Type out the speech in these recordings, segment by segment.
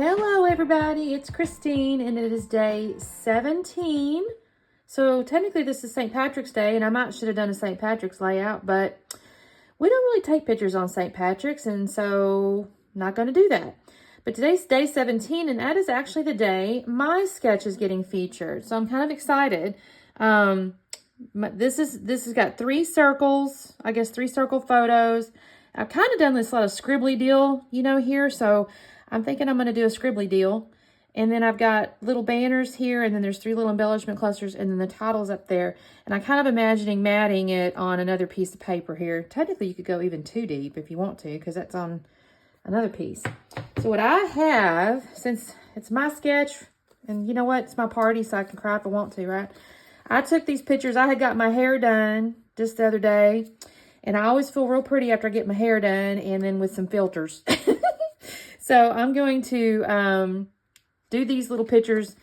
Hello everybody, it's Christine and it is day 17. So technically this is St. Patrick's Day and I might should have done a St. Patrick's layout, but we don't really take pictures on St. Patrick's and so not going to do that. But today's day 17 and that is actually the day my sketch is getting featured. So I'm kind of excited. This has got 3 circles, I guess 3 circle photos. I've kind of done this little scribbly deal, here, so I'm thinking I'm going to do a scribbly deal. And then I've got little banners here, and then there's 3 little embellishment clusters, and then the title's up there. And I'm kind of imagining matting it on another piece of paper here. Technically, you could go even too deep if you want to, because that's on another piece. So what I have, since it's my sketch, and you know what, it's my party, so I can cry if I want to, right? I took these pictures. I had got my hair done just the other day, and I always feel real pretty after I get my hair done, and then with some filters. So I'm going to do these little pictures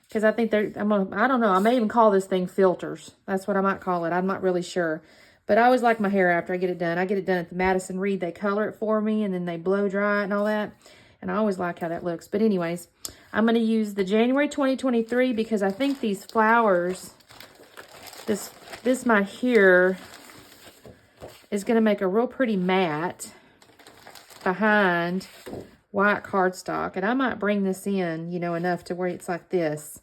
because I think I don't know, I may even call this thing filters. That's what I might call it. I'm not really sure. But I always like my hair after I get it done. I get it done at the Madison Reed. They color it for me and then they blow dry it and all that. And I always like how that looks. But anyways, I'm going to use the January 2023 because I think these flowers, this my here is going to make a real pretty mat behind white cardstock. And I might bring this in, enough to where it's like this.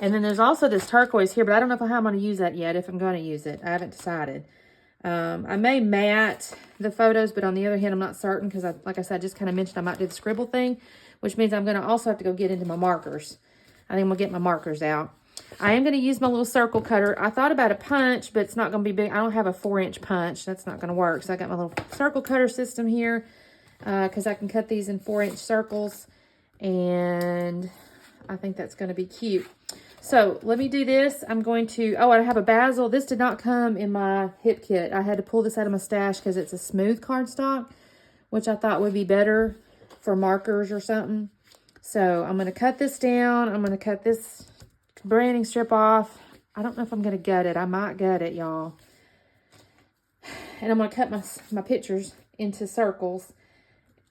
And then there's also this turquoise here, but I don't know how I'm going to use that yet, if I'm going to use it. I haven't decided. I may matte the photos, but on the other hand, I'm not certain because, like I said, I just kind of mentioned I might do the scribble thing, which means I'm going to also have to go get into my markers. I think I'm going to get my markers out. I am going to use my little circle cutter. I thought about a punch, but it's not going to be big. I don't have a 4-inch punch. That's not going to work. So I got my little circle cutter system here because I can cut these in 4-inch circles. And I think that's going to be cute. So let me do this. I'm going to, I have a basil. This did not come in my hip kit. I had to pull this out of my stash because it's a smooth cardstock, which I thought would be better for markers or something. So I'm going to cut this down. I'm going to cut this branding strip off. I don't know if I'm going to gut it. I might gut it, y'all. And I'm going to cut my pictures into circles.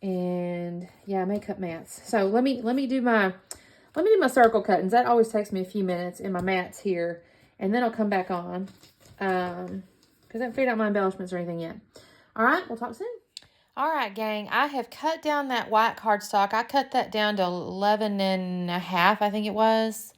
And yeah, I may cut mats. So let me do my circle cuttings. That always takes me a few minutes in my mats here. And then I'll come back on. Because I haven't figured out my embellishments or anything yet. All right, we'll talk soon. All right, gang. I have cut down that white cardstock. I cut that down to 11.5, I think it was.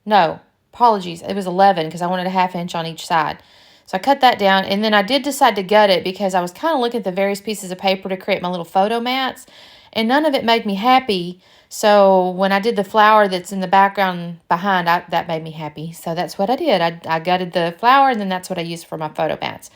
No, apologies. It was 11 because I wanted a 1/2 inch on each side. So I cut that down, and then I did decide to gut it because I was kind of looking at the various pieces of paper to create my little photo mats, and none of it made me happy. So when I did the flower that's in the background behind, that made me happy. So that's what I did. I gutted the flower, and then that's what I used for my photo mats.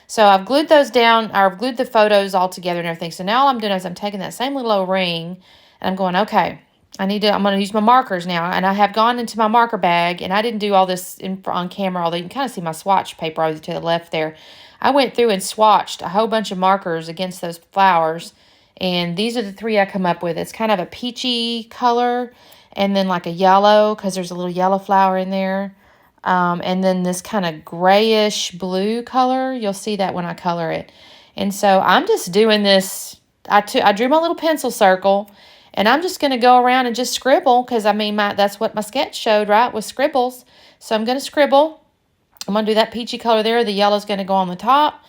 So I've glued those down. I've glued the photos all together and everything. So now all I'm doing is I'm taking that same little old ring, and I'm going, okay, I'm going to use my markers now. And I have gone into my marker bag, and I didn't do all this on camera, although you can kind of see my swatch paper over to the left there. I went through and swatched a whole bunch of markers against those flowers, and these are the 3 I come up with. It's kind of a peachy color, and then like a yellow, because there's a little yellow flower in there. And then this kind of grayish blue color. You'll see that when I color it. And so I'm just doing this. I drew my little pencil circle, and I'm just going to go around and just scribble because, that's what my sketch showed, right, was scribbles. So I'm going to scribble. I'm going to do that peachy color there. The yellow's going to go on the top.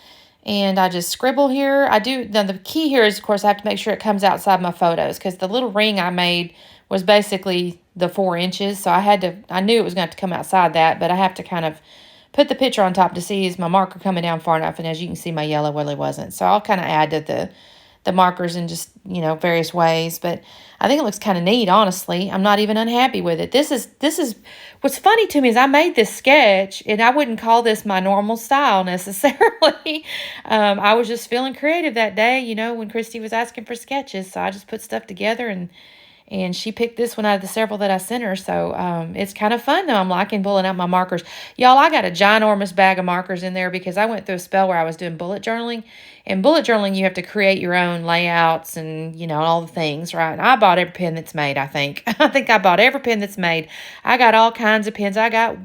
And I just scribble here. Now the key here is, of course, I have to make sure it comes outside my photos because the little ring I made was basically the 4 inches. So I knew it was going to have to come outside that, but I have to kind of put the picture on top to see is my marker coming down far enough. And as you can see, my yellow really wasn't. So I'll kind of add to the markers in just, various ways. But I think it looks kind of neat, honestly. I'm not even unhappy with it. This is what's funny to me is I made this sketch, and I wouldn't call this my normal style necessarily. I was just feeling creative that day, when Christy was asking for sketches. So I just put stuff together, and she picked this one out of the several that I sent her. So it's kind of fun, though. I'm liking pulling out my markers. Y'all, I got a ginormous bag of markers in there because I went through a spell where I was doing bullet journaling. And bullet journaling, you have to create your own layouts and, all the things, right? And I bought every pen that's made, I think. I think I bought every pen that's made. I got all kinds of pens. I got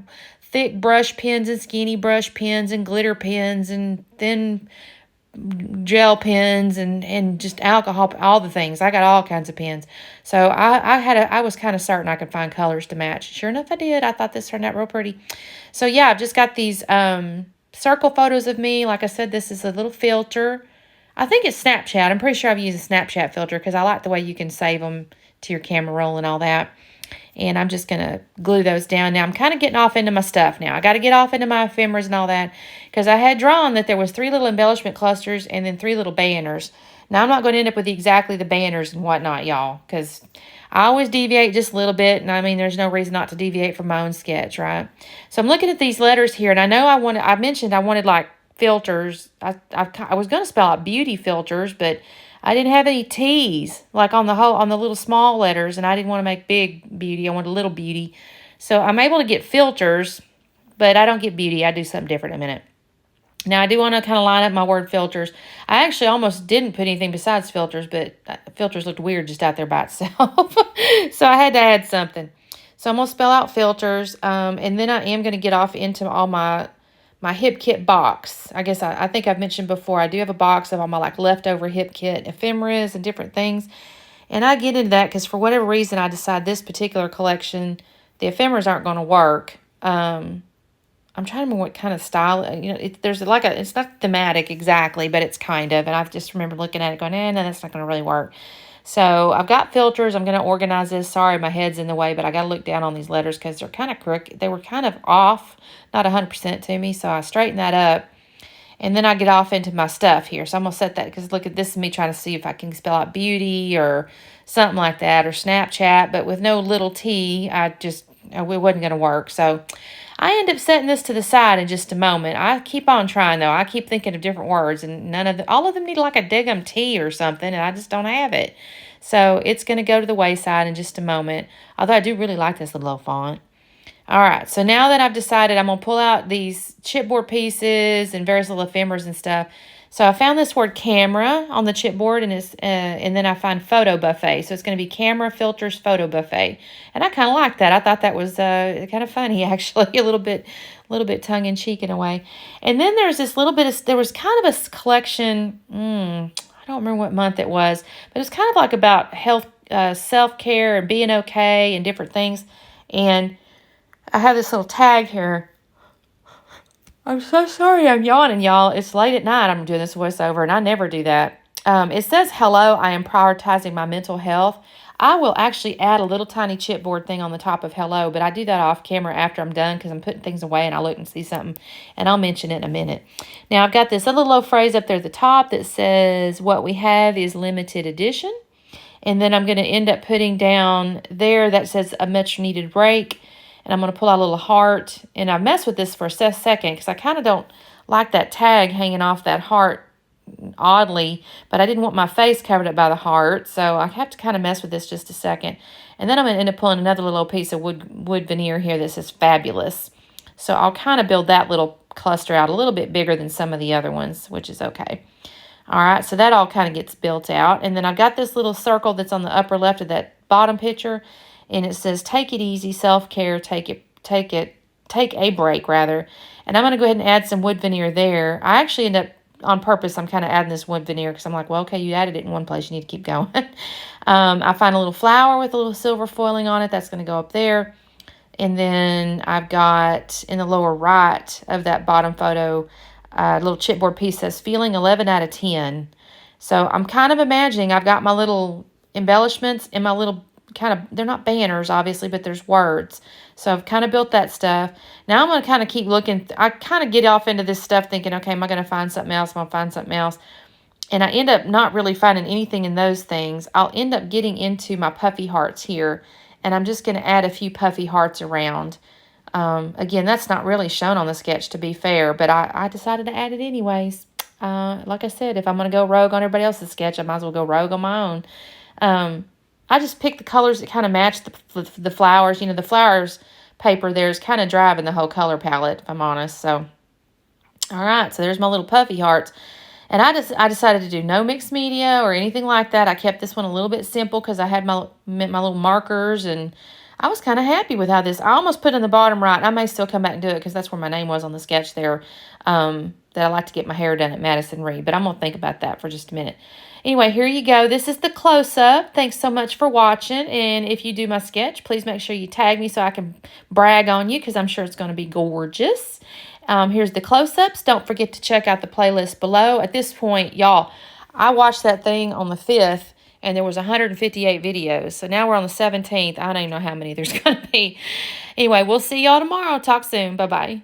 thick brush pens and skinny brush pens and glitter pens and thin gel pens and just alcohol, all the things. I got all kinds of pens. So I was kind of certain I could find colors to match. Sure enough, I did. I thought this turned out real pretty. So yeah, I've just got these circle photos of me. Like I said, this is a little filter. I think it's Snapchat. I'm pretty sure I've used a Snapchat filter because I like the way you can save them to your camera roll and all that. And I'm just going to glue those down. Now, I'm kind of getting off into my stuff now. I got to get off into my ephemeras and all that because I had drawn that there was 3 little embellishment clusters and then 3 little banners. Now, I'm not going to end up with exactly the banners and whatnot, y'all, because I always deviate just a little bit. And I mean, there's no reason not to deviate from my own sketch, right? So I'm looking at these letters here, and I know I mentioned I wanted like filters. I was going to spell out beauty filters, but I didn't have any T's like on the little small letters, and I didn't want to make big beauty. I wanted little beauty. So I'm able to get filters, but I don't get beauty. I do something different in a minute. Now I do want to kind of line up my word filters. I actually almost didn't put anything besides filters, but filters looked weird just out there by itself. So I had to add something. So I'm going to spell out filters, and then I am going to get off into all my Hip Kit box. I guess I think I've mentioned before, I do have a box of all my like leftover Hip Kit ephemeras and different things. And I get into that because for whatever reason, I decide this particular collection, the ephemeras aren't going to work. I'm trying to remember what kind of style, there's like it's not thematic exactly, but it's kind of, and I just remember looking at it going, no, that's not going to really work. So I've got filters. I'm going to organize this. Sorry, my head's in the way, but I got to look down on these letters because they're kind of crooked. They were kind of off, not 100% to me. So I straighten that up, and then I get off into my stuff here. So I'm going to set that because look at this is me trying to see if I can spell out beauty or something like that, or Snapchat, but with no little T, it wasn't going to work. So I end up setting this to the side in just a moment. I keep on trying, though. I keep thinking of different words, and all of them need like a Diggum T or something, and I just don't have it. So it's going to go to the wayside in just a moment, although I do really like this little font. All right, so now that I've decided I'm going to pull out these chipboard pieces and various little ephemeras and stuff. So I found this word camera on the chipboard, and then I find photo buffet. So it's going to be camera filters photo buffet. And I kind of like that. I thought that was kind of funny, actually, a little bit tongue-in-cheek in a way. And then there's this there was kind of a collection, I don't remember what month it was, but it's kind of like about health, self-care and being okay and different things. And I have this little tag here. I'm so sorry I'm yawning, y'all. It's late at night. I'm doing this voiceover, and I never do that. It says, hello, I am prioritizing my mental health. I will actually add a little tiny chipboard thing on the top of hello, but I do that off camera after I'm done because I'm putting things away and I look and see something, and I'll mention it in a minute. Now, I've got this other little phrase up there at the top that says, what we have is limited edition. And then I'm going to end up putting down there that says a much needed break. And I'm going to pull out a little heart. And I messed with this for a second because I kind of don't like that tag hanging off that heart oddly. But I didn't want my face covered up by the heart. So I have to kind of mess with this just a second. And then I'm going to end up pulling another little piece of wood veneer here that says fabulous. So I'll kind of build that little cluster out a little bit bigger than some of the other ones, which is okay. All right, so that all kind of gets built out. And then I've got this little circle that's on the upper left of that bottom picture. And it says, take it easy, self-care, take a break, rather. And I'm going to go ahead and add some wood veneer there. I actually end up, on purpose, I'm kind of adding this wood veneer because I'm like, well, okay, you added it in one place. You need to keep going. I find a little flower with a little silver foiling on it. That's going to go up there. And then I've got, in the lower right of that bottom photo, a little chipboard piece says, feeling 11 out of 10. So I'm kind of imagining I've got my little embellishments in my little they're not banners, obviously, but there's words. So I've kind of built that stuff. Now I'm going to kind of keep looking. I kind of get off into this stuff thinking, okay, am I going to find something else? Am I going to find something else? And I end up not really finding anything in those things. I'll end up getting into my puffy hearts here. And I'm just going to add a few puffy hearts around. Again, that's not really shown on the sketch, to be fair. But I decided to add it anyways. Like I said, if I'm going to go rogue on everybody else's sketch, I might as well go rogue on my own. I just picked the colors that kind of match the flowers. The flowers paper there is kind of driving the whole color palette, if I'm honest. So, all right. So there's my little puffy hearts. And I decided to do no mixed media or anything like that. I kept this one a little bit simple because I had my little markers, and I was kind of happy with how this. I almost put in the bottom right. I may still come back and do it because that's where my name was on the sketch there. that I like to get my hair done at Madison Reed, but I'm going to think about that for just a minute. Anyway, here you go. This is the close-up. Thanks so much for watching. And if you do my sketch, please make sure you tag me so I can brag on you, because I'm sure it's going to be gorgeous. Here's the close-ups. Don't forget to check out the playlist below. At this point, y'all, I watched that thing on the 5th, and there was 158 videos. So now we're on the 17th. I don't even know how many there's going to be. Anyway, we'll see y'all tomorrow. Talk soon. Bye-bye.